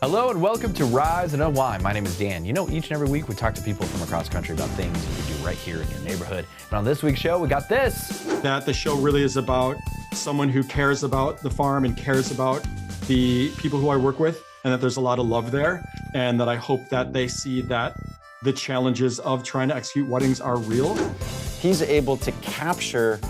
Hello and welcome to Rise and Unwind. My name is Dan. You know, each and every week we talk to people from across the country about things you can do right here in your neighborhood. And on this week's show, we got this. That the show really is about someone who cares about the farm and cares about the people who I work with, and that there's a lot of love there, and that I hope that they see that the challenges of trying to execute weddings are real. He's able to capture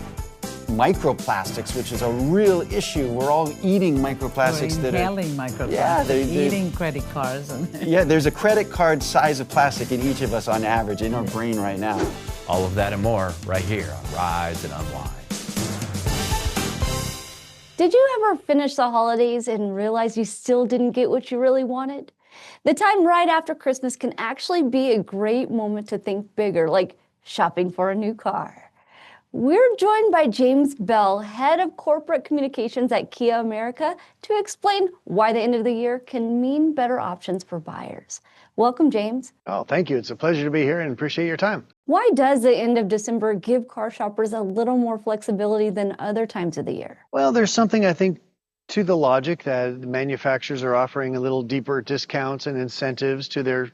microplastics, which is a real issue. We're all eating microplastics. We're inhaling microplastics, yeah, they're eating credit cards. Yeah, there's a credit card size of plastic in each of us on average in our brain right now. All of that and more right here on Rise and Unwind. Did you ever finish the holidays and realize you still didn't get what you really wanted? The time right after Christmas can actually be a great moment to think bigger, like shopping for a new car. We're joined by James Bell, Head of Corporate Communications at Kia America, to explain why the end of the year can mean better options for buyers. Welcome, James. Oh, thank you. It's a pleasure to be here and appreciate your time. Why does the end of December give car shoppers a little more flexibility than other times of the year? Well, there's something I think to the logic that the manufacturers are offering a little deeper discounts and incentives to their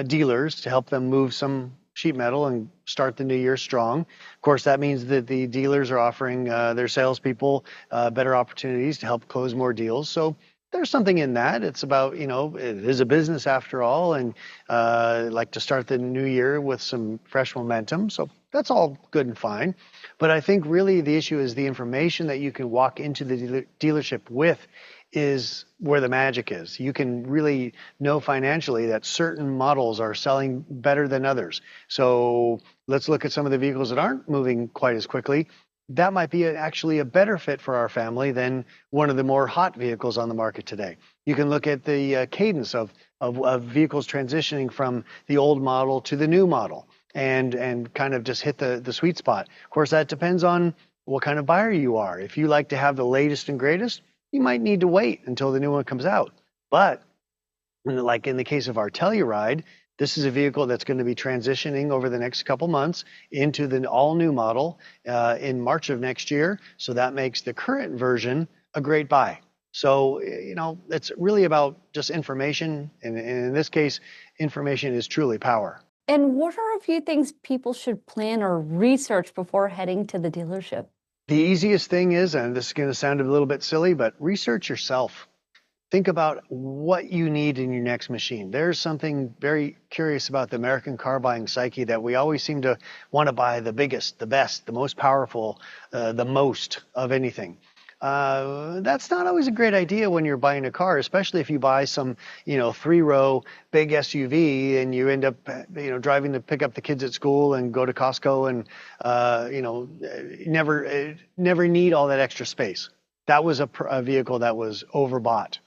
dealers to help them move some sheet metal and start the new year strong. Of course, that means that the dealers are offering their salespeople better opportunities to help close more deals. So there's something in that. It's about, it is a business after all, and like to start the new year with some fresh momentum. So that's all good and fine. But I think really the issue is the information that you can walk into the dealership with is where the magic is. You can really know financially that certain models are selling better than others. So let's look at some of the vehicles that aren't moving quite as quickly. That might be actually a better fit for our family than one of the more hot vehicles on the market today. You can look at the cadence of vehicles transitioning from the old model to the new model and kind of just hit the sweet spot. Of course, that depends on what kind of buyer you are. If you like to have the latest and greatest, you might need to wait until the new one comes out. But like in the case of our Telluride, this is a vehicle that's going to be transitioning over the next couple months into the all-new model in March of next year. So that makes the current version a great buy. So, it's really about just information. And in this case, information is truly power. And what are a few things people should plan or research before heading to the dealership? The easiest thing is, and this is going to sound a little bit silly, but research yourself. Think about what you need in your next machine. There's something very curious about the American car buying psyche that we always seem to want to buy the biggest, the best, the most powerful, the most of anything. That's not always a great idea when you're buying a car, especially if you buy some, 3-row big SUV and you end up, driving to pick up the kids at school and go to Costco and, never need all that extra space. That was a vehicle that was overbought.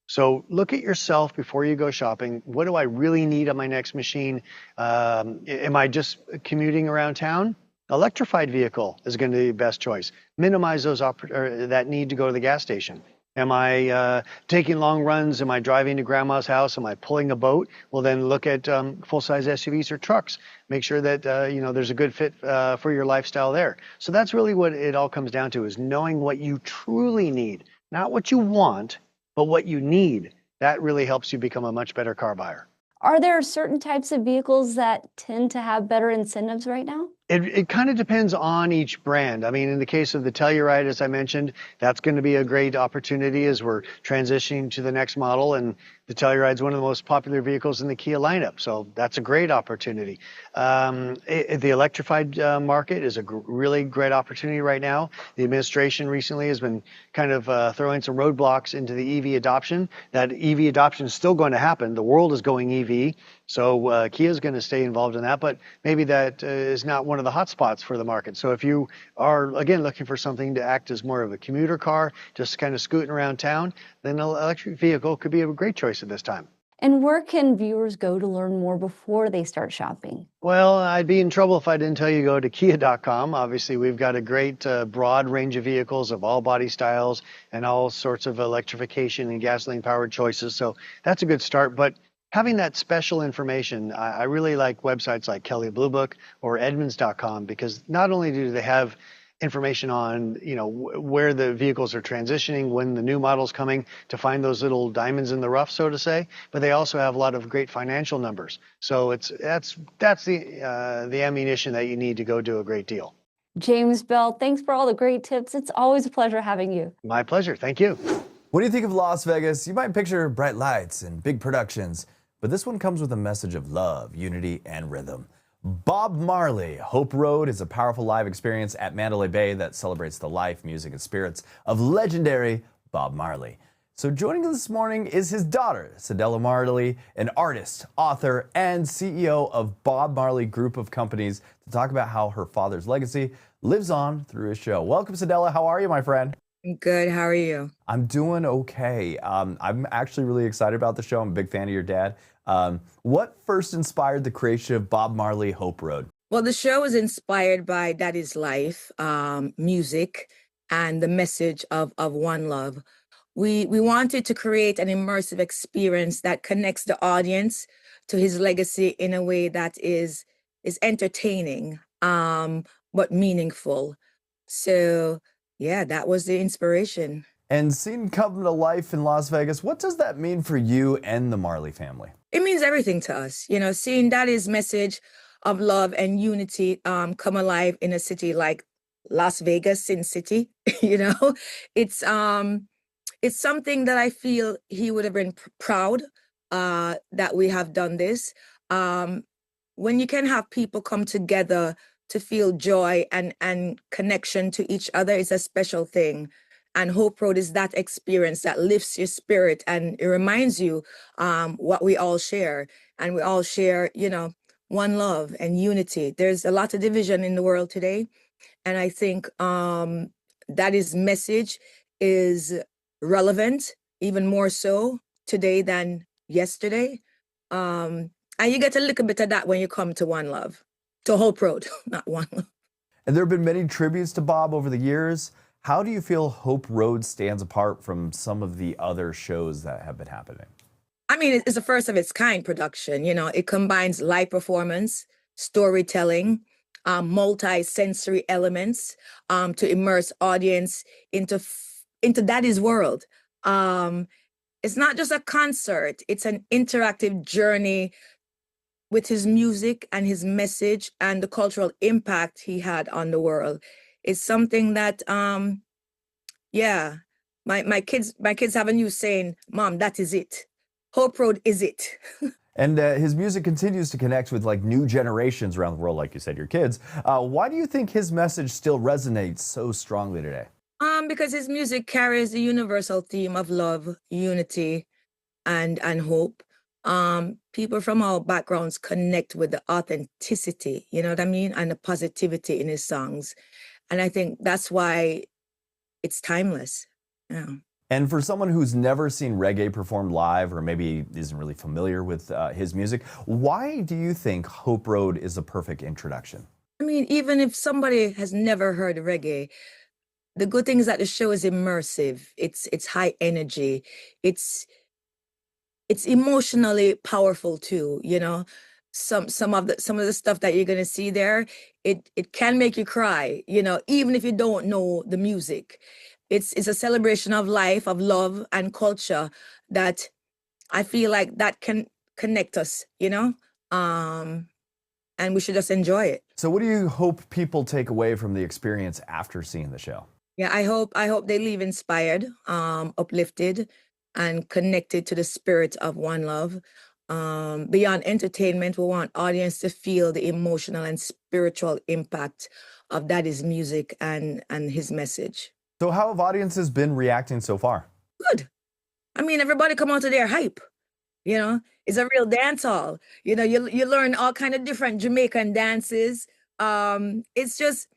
So look at yourself before you go shopping. What do I really need on my next machine? Am I just commuting around town? Electrified vehicle is going to be the best choice. Minimize that need to go to the gas station. Am I taking long runs? Am I driving to grandma's house? Am I pulling a boat? Well, then look at full-size SUVs or trucks. Make sure that there's a good fit for your lifestyle there. So that's really what it all comes down to, is knowing what you truly need, not what you want, but what you need. That really helps you become a much better car buyer. Are there certain types of vehicles that tend to have better incentives right now? It kind of depends on each brand. I mean, in the case of the Telluride, as I mentioned, that's going to be a great opportunity as we're transitioning to the next model. And the Telluride is one of the most popular vehicles in the Kia lineup. So that's a great opportunity. The electrified market is a really great opportunity right now. The administration recently has been kind of throwing some roadblocks into the EV adoption. That EV adoption is still going to happen. The world is going EV. So Kia is going to stay involved in that, but maybe that is not one of the hot spots for the market. So if you are, again, looking for something to act as more of a commuter car, just kind of scooting around town, then an electric vehicle could be a great choice at this time. And where can viewers go to learn more before they start shopping? Well, I'd be in trouble if I didn't tell you go to kia.com. Obviously, we've got a great broad range of vehicles of all body styles and all sorts of electrification and gasoline-powered choices. So that's a good start. But having that special information, I really like websites like Kelley Blue Book or Edmunds.com, because not only do they have information on, where the vehicles are transitioning, when the new model's coming, to find those little diamonds in the rough, so to say. But they also have a lot of great financial numbers. So that's the ammunition that you need to go do a great deal. James Bell, thanks for all the great tips. It's always a pleasure having you. My pleasure. Thank you. When you think of Las Vegas, you might picture bright lights and big productions, but this one comes with a message of love, unity, and rhythm. Bob Marley Hope Road is a powerful live experience at Mandalay Bay that celebrates the life, music, and spirits of legendary Bob Marley. So joining us this morning is his daughter, Cedella Marley, an artist, author, and CEO of Bob Marley Group of Companies, to talk about how her father's legacy lives on through his show. Welcome, Cedella. How are you, my friend? Good. How are you? I'm doing okay. I'm actually really excited about the show. I'm a big fan of your dad. What first inspired the creation of Bob Marley Hope Road? Well, the show was inspired by Daddy's life, music, and the message of one love. We wanted to create an immersive experience that connects the audience to his legacy in a way that is entertaining, but meaningful. So, yeah, that was the inspiration. And seeing come to life in Las Vegas, what does that mean for you and the Marley family? It means everything to us. Seeing Daddy's message of love and unity come alive in a city like Las Vegas, Sin City. It's something that I feel he would have been proud that we have done this. When you can have people come together to feel joy and connection to each other, it's a special thing. And Hope Road is that experience that lifts your spirit, and it reminds you what we all share. And we all share, one love and unity. There's a lot of division in the world today. And I think that his message is relevant, even more so today than yesterday. And you get a little bit of that when you come to One Love, to Hope Road, not One Love. And there have been many tributes to Bob over the years. How do you feel Hope Road stands apart from some of the other shows that have been happening? I mean, it's a first of its kind production. It combines live performance, storytelling, multi-sensory elements to immerse audience into Daddy's world. It's not just a concert, it's an interactive journey with his music and his message and the cultural impact he had on the world. It's something that, my kids have a new saying, Mom, that is it. Hope Road is it. And his music continues to connect with new generations around the world, like you said, your kids. Why do you think his message still resonates so strongly today? Because his music carries the universal theme of love, unity, and hope. People from all backgrounds connect with the authenticity, you know what I mean? And the positivity in his songs. And I think that's why it's timeless. Yeah. And for someone who's never seen reggae performed live, or maybe isn't really familiar with his music, why do you think Hope Road is a perfect introduction? I mean, even if somebody has never heard reggae, the good thing is that the show is immersive. It's high energy. It's emotionally powerful too. Some of the stuff that you're gonna see there, it can make you cry. Even if you don't know the music. It's a celebration of life, of love and culture that I feel like that can connect us. And we should just enjoy it. So what do you hope people take away from the experience after seeing the show? Yeah, I hope they leave inspired, uplifted, and connected to the spirit of one love. Beyond entertainment, we want audience to feel the emotional and spiritual impact of Daddy's music and his message. So how have audiences been reacting so far? Good. I mean, everybody come out to their hype. It's a real dance hall. You learn all kind of different Jamaican dances. It's just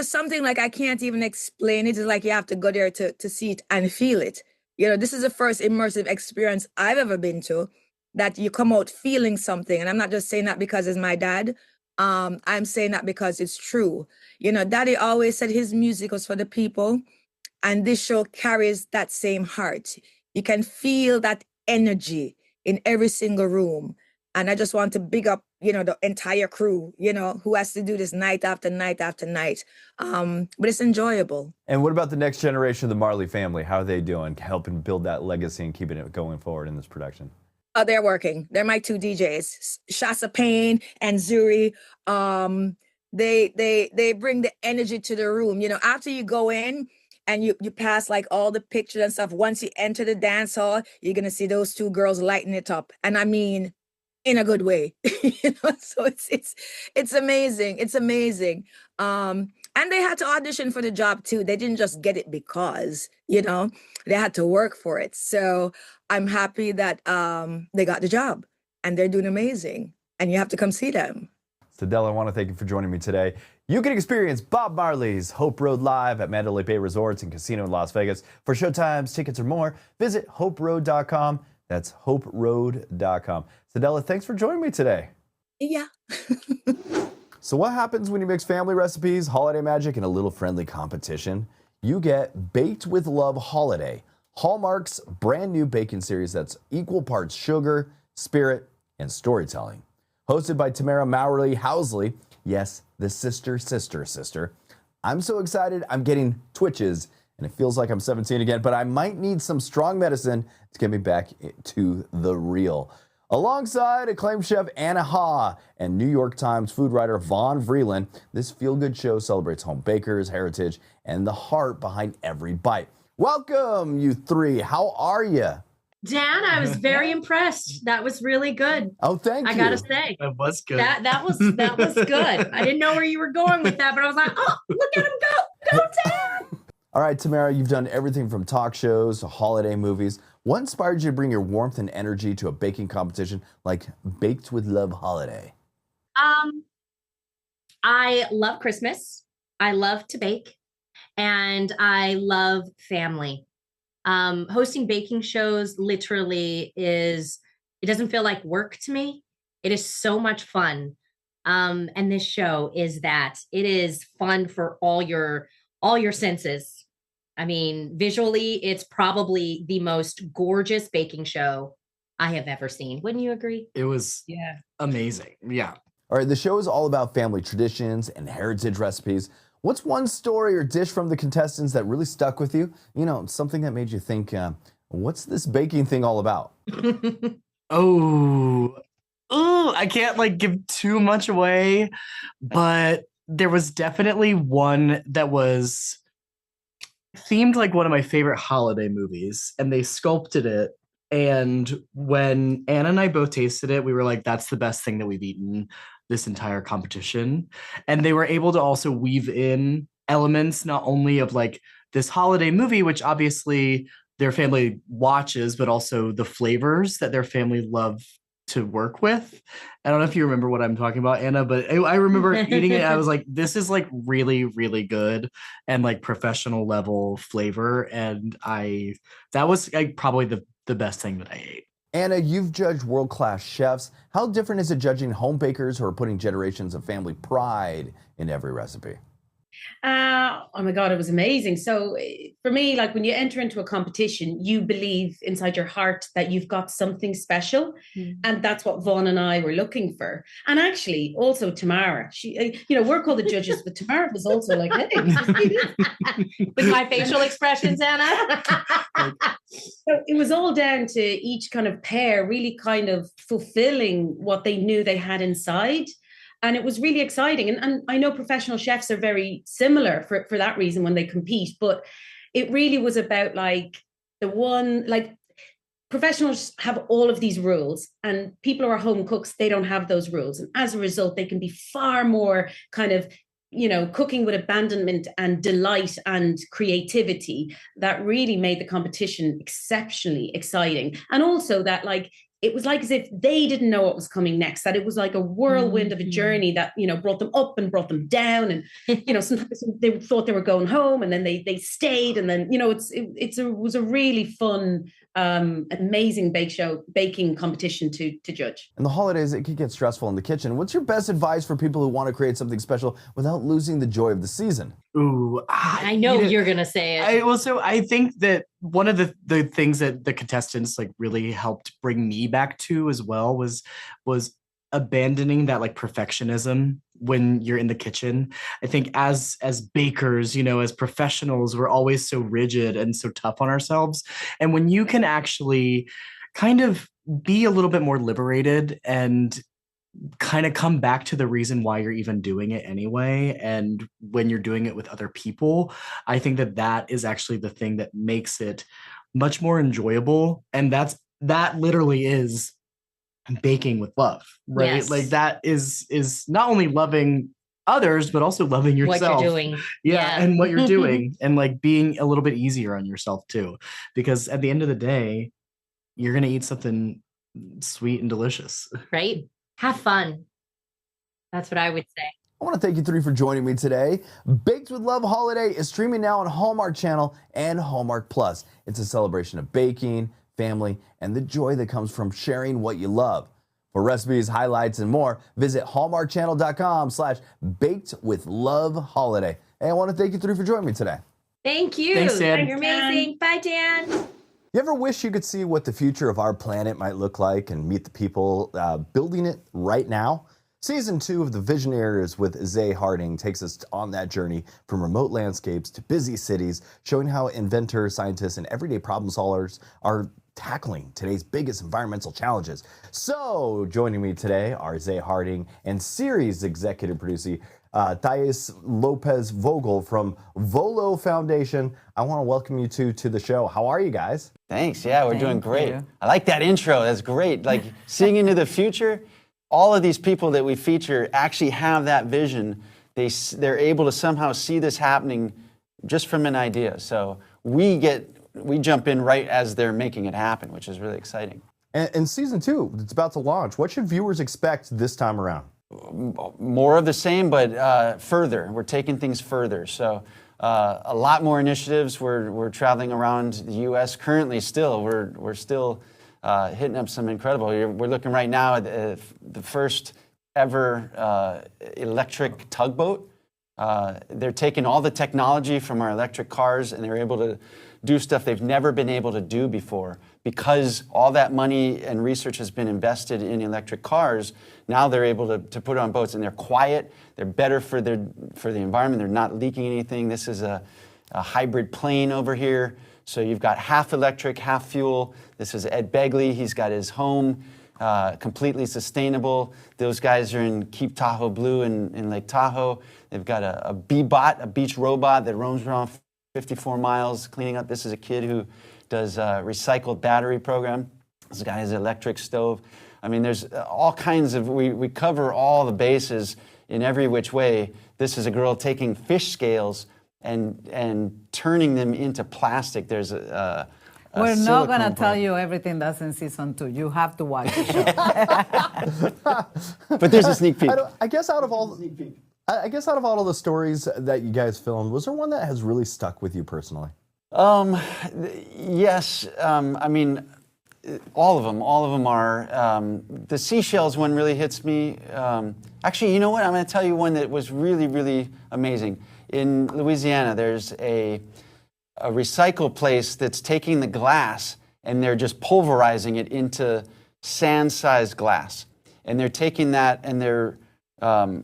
something like I can't even explain it. It's like you have to go there to see it and feel it. This is the first immersive experience I've ever been to that you come out feeling something. And I'm not just saying that because it's my dad. I'm saying that because it's true. Daddy always said his music was for the people, and this show carries that same heart. You can feel that energy in every single room. And I just want to big up the entire crew, who has to do this night after night after night. But it's enjoyable. And what about the next generation of the Marley family? How are they doing, helping build that legacy and keeping it going forward in this production? Oh, they're working. They're my two DJs, Champaign and Zuri. They bring the energy to the room. After you go in and you pass like all the pictures and stuff, once you enter the dance hall, you're gonna see those two girls lighting it up. And I mean, in a good way. So it's amazing. It's amazing. And they had to audition for the job too. They didn't just get it because, they had to work for it. So I'm happy that they got the job and they're doing amazing. And you have to come see them. Cedella, I want to thank you for joining me today. You can experience Bob Marley's Hope Road live at Mandalay Bay Resorts and Casino in Las Vegas. For showtimes, tickets, or more, visit hoperoad.com. That's hoperoad.com. Cedella, thanks for joining me today. Yeah. So what happens when you mix family recipes, holiday magic, and a little friendly competition? You get Baked with Love Holiday, Hallmark's brand new baking series that's equal parts sugar, spirit, and storytelling. Hosted by Tamara Mowrey Housley, yes, the sister. I'm so excited, I'm getting twitches, and it feels like I'm 17 again, but I might need some strong medicine to get me back to the real. Alongside acclaimed chef Anna Ha and New York Times food writer Vaughn Vreeland, this feel-good show celebrates home bakers, heritage, and the heart behind every bite. Welcome, you three. How are you? Dan, I was very impressed. That was really good. Oh, thank you. I gotta say. That was good. That was good. I didn't know where you were going with that, but I was like, oh, look at him go. Go, Dan. All right, Tamara, you've done everything from talk shows to holiday movies. What inspired you to bring your warmth and energy to a baking competition like Baked with Love Holiday? I love Christmas. I love to bake. And I love family. Hosting baking shows literally it doesn't feel like work to me. It is so much fun. And this show is that it is fun for all your senses. I mean, visually, it's probably the most gorgeous baking show I have ever seen. Wouldn't you agree? It was amazing. Yeah. All right, the show is all about family traditions and heritage recipes. What's one story or dish from the contestants that really stuck with you? Something that made you think, what's this baking thing all about? I can't give too much away, but there was definitely one that was themed like one of my favorite holiday movies, and they sculpted it. And when Anna and I both tasted it, we were like, that's the best thing that we've eaten this entire competition. And they were able to also weave in elements not only of like this holiday movie, which obviously their family watches, but also the flavors that their family love to work with. I don't know if you remember what I'm talking about, Anna, but I remember eating it. I was like, this is like really, really good and like professional level flavor. And that was like probably the best thing that I ate. Anna, you've judged world-class chefs. How different is it judging home bakers who are putting generations of family pride in every recipe? Oh my God, it was amazing. So for me, like when you enter into a competition, you believe inside your heart that you've got something special. And that's what Vaughn and I were looking for. And actually also Tamara, she, we're called the judges, but Tamara was also like, hey. With my facial expressions, Anna. So it was all down to each kind of pair really kind of fulfilling what they knew they had inside. And it was really exciting. And I know professional chefs are very similar for that reason when they compete, but it really was about professionals have all of these rules, and people who are home cooks, they don't have those rules. And as a result, they can be far more kind of, cooking with abandonment and delight and creativity that really made the competition exceptionally exciting. And also that it was like as if they didn't know what was coming next, that it was like a whirlwind of a journey that, brought them up and brought them down. And, sometimes they thought they were going home and then they stayed. And then, it was a really fun, amazing baking competition to judge. In the holidays, it can get stressful in the kitchen. What's your best advice for people who want to create something special without losing the joy of the season? I know you're going to say it. I think that one of the things that the contestants really helped bring me back to as well was abandoning that like perfectionism when you're in the kitchen. I think as bakers, as professionals, we're always so rigid and so tough on ourselves. And when you can actually kind of be a little bit more liberated and kind of come back to the reason why you're even doing it anyway, and when you're doing it with other people, I think that is actually the thing that makes it much more enjoyable. And that literally is baking with love, right? Yes. Like that is not only loving others but also loving yourself. What you're doing. Yeah, and what you're doing, and like being a little bit easier on yourself too, because at the end of the day you're going to eat something sweet and delicious. Right? Have fun. That's what I would say. I want to thank you three for joining me today. Baked with Love Holiday is streaming now on Hallmark Channel and Hallmark Plus. It's a celebration of baking, family, and the joy that comes from sharing what you love. For recipes, highlights, and more, visit hallmarkchannel.com/bakedwithloveholiday. Hey, I want to thank you three for joining me today. Thank you. Thanks, Dan. You're amazing. Bye, Dan. You ever wish you could see what the future of our planet might look like and meet the people building it right now? Season 2 of the Visionaries with Zay Harding takes us on that journey from remote landscapes to busy cities, showing how inventors, scientists, and everyday problem solvers are tackling today's biggest environmental challenges. So, joining me today are Zay Harding and series executive producer Thais Lopez Vogel from Volo Foundation. I want to welcome you two to the show. How are you guys? Thanks. Yeah, we're doing great. you. I like that intro. That's great. Like seeing into the future. All of these people that we feature actually have that vision. They're able to somehow see this happening just from an idea. So we jump in right as they're making it happen, which is really exciting. And season 2, it's about to launch. What should viewers expect this time around? More of the same, but further. We're taking things further. So a lot more initiatives. We're traveling around the U.S. currently. Still, we're still hitting up some incredible. We're looking right now at the first ever electric tugboat. They're taking all the technology from our electric cars and they're able to do stuff they've never been able to do before. Because all that money and research has been invested in electric cars, now they're able to put it on boats, and they're quiet, they're better for the environment, they're not leaking anything. This is a hybrid plane over here. So you've got half electric, half fuel. This is Ed Begley. He's got his home, completely sustainable. Those guys are in Keep Tahoe Blue in Lake Tahoe. They've got a B-bot, a beach robot that roams around 54 miles cleaning up. This is a kid who does a recycled battery program. This guy has an electric stove. I mean, there's all kinds of, we cover all the bases in every which way. This is a girl taking fish scales and turning them into plastic. There's a We're not going to silicone tell part. you everything that's in season 2. You have to watch the show. But there's a sneak peek. I guess out of all of the stories that you guys filmed, was there one that has really stuck with you personally? Yes. I mean, all of them are. The seashells one really hits me. Actually, you know what? I'm going to tell you one that was really, really amazing. In Louisiana, there's a recycle place that's taking the glass and they're just pulverizing it into sand-sized glass. And they're taking that and they're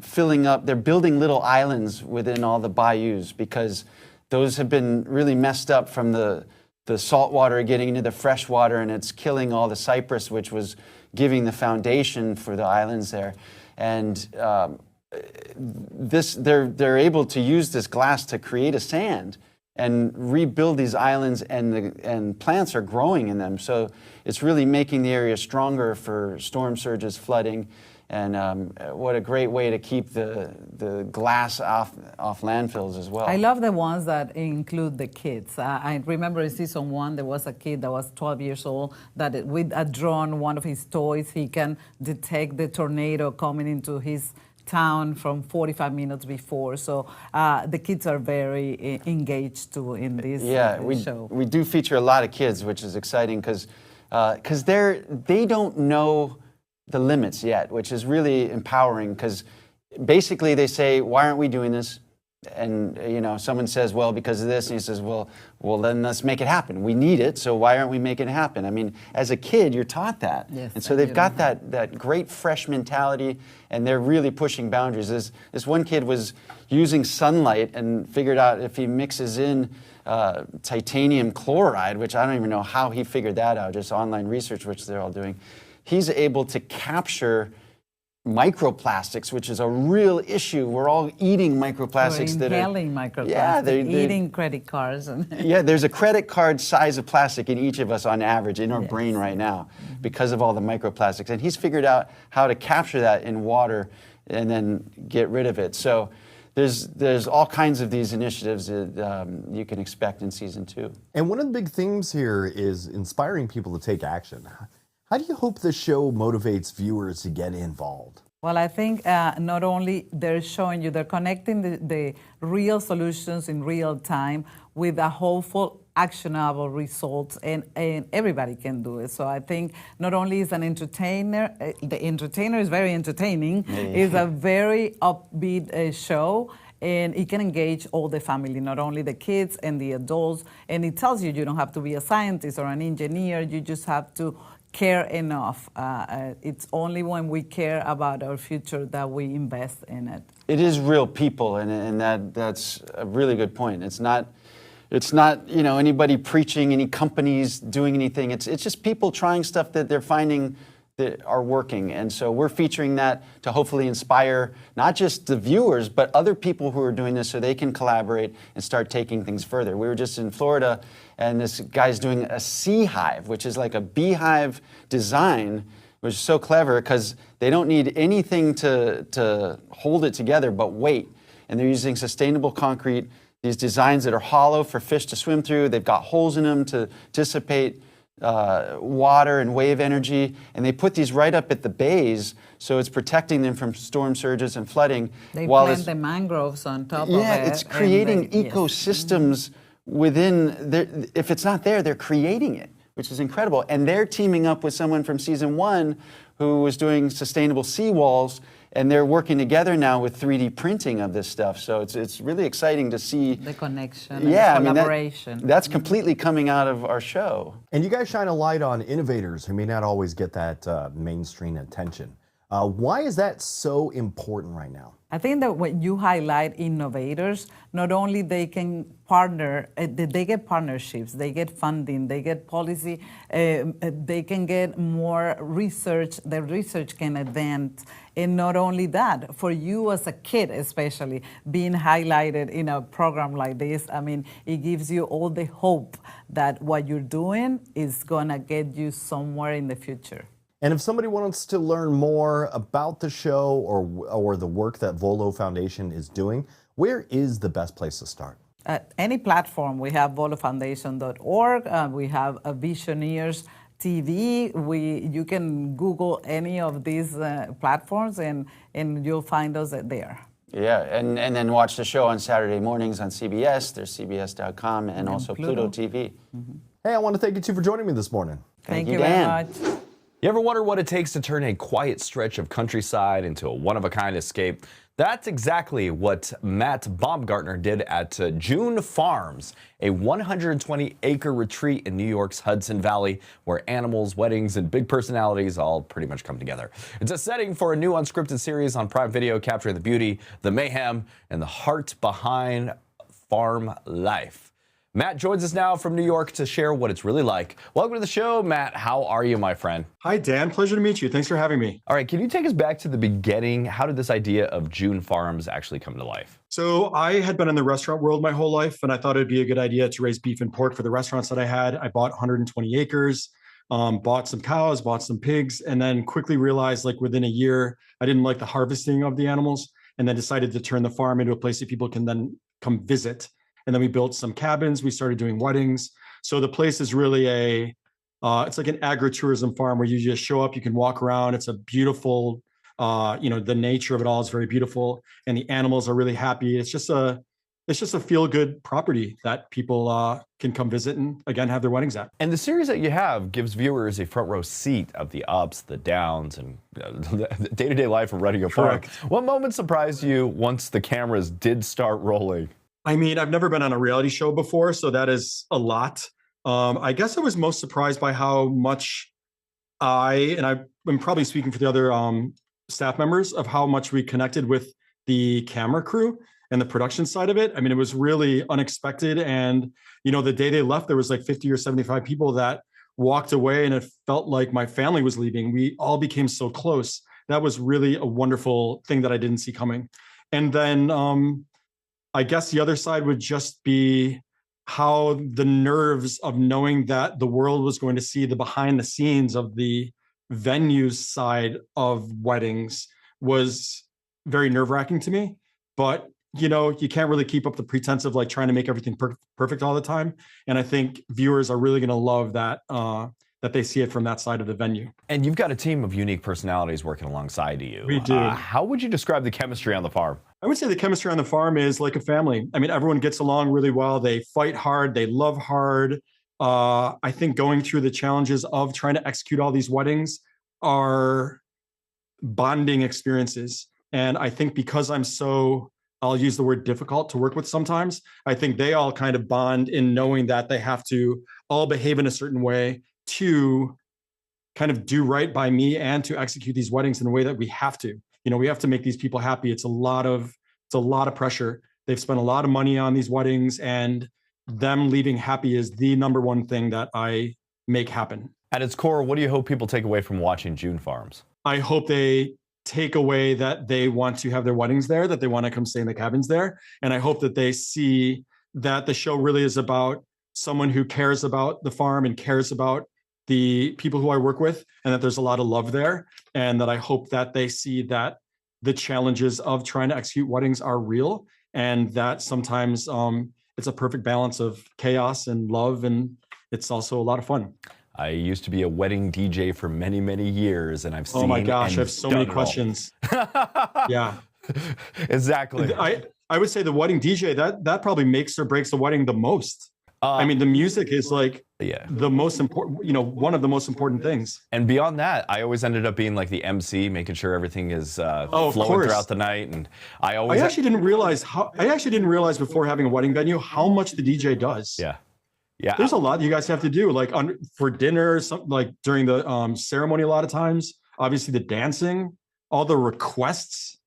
filling up, they're building little islands within all the bayous because those have been really messed up from the salt water getting into the fresh water, and it's killing all the cypress, which was giving the foundation for the islands there. And they're able to use this glass to create a sand and rebuild these islands, and plants are growing in them. So it's really making the area stronger for storm surges, flooding, and what a great way to keep the glass off landfills as well. I love the ones that include the kids. I remember in season 1, there was a kid that was 12 years old that with a drone, one of his toys, he can detect the tornado coming into his town from 45 minutes before. So the kids are very engaged too in this show. We do feature a lot of kids, which is exciting because they don't know the limits yet, which is really empowering because basically they say, why aren't we doing this? And someone says, well, because of this, and he says, well, then let's make it happen. We need it, so why aren't we making it happen? I mean, as a kid, you're taught that. Yes, and so they've got that great fresh mentality, and they're really pushing boundaries. This one kid was using sunlight and figured out if he mixes in titanium chloride, which I don't even know how he figured that out, just online research, which they're all doing, he's able to capture microplastics, which is a real issue. We're all eating microplastics. We're inhaling microplastics, yeah, they're eating credit cards. Yeah, there's a credit card size of plastic in each of us on average in our brain right now because of all the microplastics. And he's figured out how to capture that in water and then get rid of it. So there's all kinds of these initiatives that you can expect in season 2. And one of the big themes here is inspiring people to take action. How do you hope the show motivates viewers to get involved? Well, I think not only they're showing you, they're connecting the real solutions in real time with a hopeful, actionable results, and everybody can do it. So I think not only is an entertainer, the entertainer is very entertaining, it's a very upbeat show, and it can engage all the family, not only the kids and the adults, and it tells you you don't have to be a scientist or an engineer, you just have to care enough. It's only when we care about our future that we invest in it. It is real people, and that's a really good point. It's not anybody preaching, any companies doing anything. It's just people trying stuff that they're finding that are working. And so we're featuring that to hopefully inspire not just the viewers, but other people who are doing this so they can collaborate and start taking things further. We were just in Florida, and this guy's doing a sea hive, which is like a beehive design, which is so clever because they don't need anything to hold it together but weight. And they're using sustainable concrete, these designs that are hollow for fish to swim through. They've got holes in them to dissipate water and wave energy, and they put these right up at the bays, so it's protecting them from storm surges and flooding. They plant the mangroves on top of it. Yeah, it's creating ecosystems within. If it's not there, they're creating it, which is incredible. And they're teaming up with someone from season 1 who was doing sustainable seawalls, and they're working together now with 3D printing of this stuff. So it's really exciting to see the connection, and the collaboration. That's completely coming out of our show. And you guys shine a light on innovators who may not always get that mainstream attention. Why is that so important right now? I think that when you highlight innovators, not only they can partner, they get partnerships, they get funding, they get policy, they can get more research, the research can advance. And not only that, for you as a kid especially, being highlighted in a program like this, I mean, it gives you all the hope that what you're doing is gonna get you somewhere in the future. And if somebody wants to learn more about the show or the work that Volo Foundation is doing, where is the best place to start? At any platform. We have volofoundation.org. We have Visionaries TV. You can Google any of these platforms and you'll find us there. Yeah, and then watch the show on Saturday mornings on CBS. There's CBS.com and also Pluto TV. Mm-hmm. Hey, I want to thank you two for joining me this morning. Thank you Dan. very much. You ever wonder what it takes to turn a quiet stretch of countryside into a one-of-a-kind escape? That's exactly what Matt Baumgartner did at June Farms, a 120-acre retreat in New York's Hudson Valley, where animals, weddings, and big personalities all pretty much come together. It's a setting for a new unscripted series on Prime Video capturing the beauty, the mayhem, and the heart behind farm life. Matt joins us now from New York to share what it's really like. Welcome to the show, Matt. How are you, my friend? Hi, Dan. Pleasure to meet you. Thanks for having me. All right, can you take us back to the beginning? How did this idea of June Farms actually come to life? So I had been in the restaurant world my whole life, and I thought it'd be a good idea to raise beef and pork for the restaurants that I had. I bought 120 acres, bought some cows, bought some pigs, and then quickly realized, like within a year, I didn't like the harvesting of the animals, and then decided to turn the farm into a place that people can then come visit. And then we built some cabins. We started doing weddings. So the place is really it's like an agritourism farm where you just show up, you can walk around. It's a beautiful, the nature of it all is very beautiful. And the animals are really happy. It's just a it's just a feel-good property that people can come visit and again have their weddings at. And the series that you have gives viewers a front row seat of the ups, the downs, and the day-to-day life of running a farm. What moment surprised you once the cameras did start rolling? I mean, I've never been on a reality show before, so that is a lot. I guess I was most surprised by how much I'm probably speaking for the other staff members, of how much we connected with the camera crew and the production side of it. I mean, it was really unexpected. And, you know, the day they left, there was like 50 or 75 people that walked away, and it felt like my family was leaving. We all became so close. That was really a wonderful thing that I didn't see coming. And then I guess the other side would just be how the nerves of knowing that the world was going to see the behind the scenes of the venues side of weddings was very nerve-wracking to me. But you know, you can't really keep up the pretense of like trying to make everything perfect all the time. And I think viewers are really going to love that, that they see it from that side of the venue. And you've got a team of unique personalities working alongside you. We do. How would you describe the chemistry on the farm? I would say the chemistry on the farm is like a family. I mean, everyone gets along really well. They fight hard. They love hard. I think going through the challenges of trying to execute all these weddings are bonding experiences. And I think because I'm so, I'll use the word difficult to work with sometimes, I think they all kind of bond in knowing that they have to all behave in a certain way to kind of do right by me and to execute these weddings in a way that we have to. You know, we have to make these people happy. It's a lot of pressure. They've spent a lot of money on these weddings, and them leaving happy is the number one thing that I make happen. At its core, what do you hope people take away from watching June Farms? I hope they take away that they want to have their weddings there, that they want to come stay in the cabins there. And I hope that they see that the show really is about someone who cares about the farm and cares about the people who I work with, and that there's a lot of love there. And that I hope that they see that the challenges of trying to execute weddings are real, and that sometimes it's a perfect balance of chaos and love, and it's also a lot lot of fun. I used to be a wedding DJ for many, many years, and I've seen. Oh my gosh, I have so many questions. Yeah, exactly. I would say the wedding DJ, that probably makes or breaks the wedding the most. I mean, the music is like the most important, you know, one of the most important things. And beyond that, I always ended up being like the MC, making sure everything is flowing throughout the night. And I actually didn't realize before having a wedding venue how much the DJ does. Yeah. Yeah. There's a lot you guys have to do, like for dinner, something like during the ceremony. A lot of times, obviously the dancing, all the requests.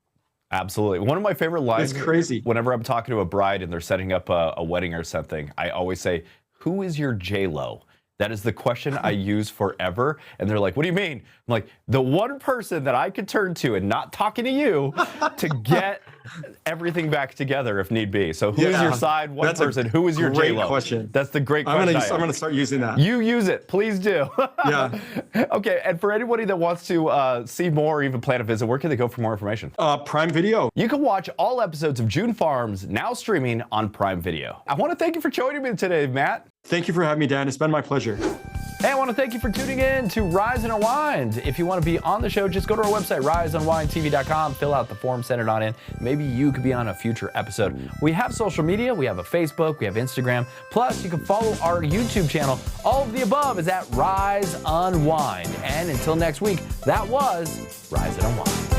Absolutely. One of my favorite lines. It's crazy. Whenever I'm talking to a bride and they're setting up a wedding or something, I always say, "Who is your J-Lo?" That is the question I use forever. And they're like, "What do you mean?" I'm like, the one person that I could turn to and not talking to you to get everything back together if need be. So who is your side one person? Who is your J-Lo? Great question. That's the great question. I'm going to start using that. You use it. Please do. Yeah. Okay. And for anybody that wants to see more or even plan a visit, where can they go for more information? Prime Video. You can watch all episodes of June Farms now streaming on Prime Video. I want to thank you for joining me today, Matt. Thank you for having me, Dan. It's been my pleasure. Hey, I want to thank you for tuning in to Rise and Unwind. If you want to be on the show, just go to our website, riseunwindtv.com, fill out the form, send it on in. Maybe you could be on a future episode. We have social media. We have a Facebook. We have Instagram. Plus, you can follow our YouTube channel. All of the above is at Rise Unwind. And until next week, that was Rise and Unwind.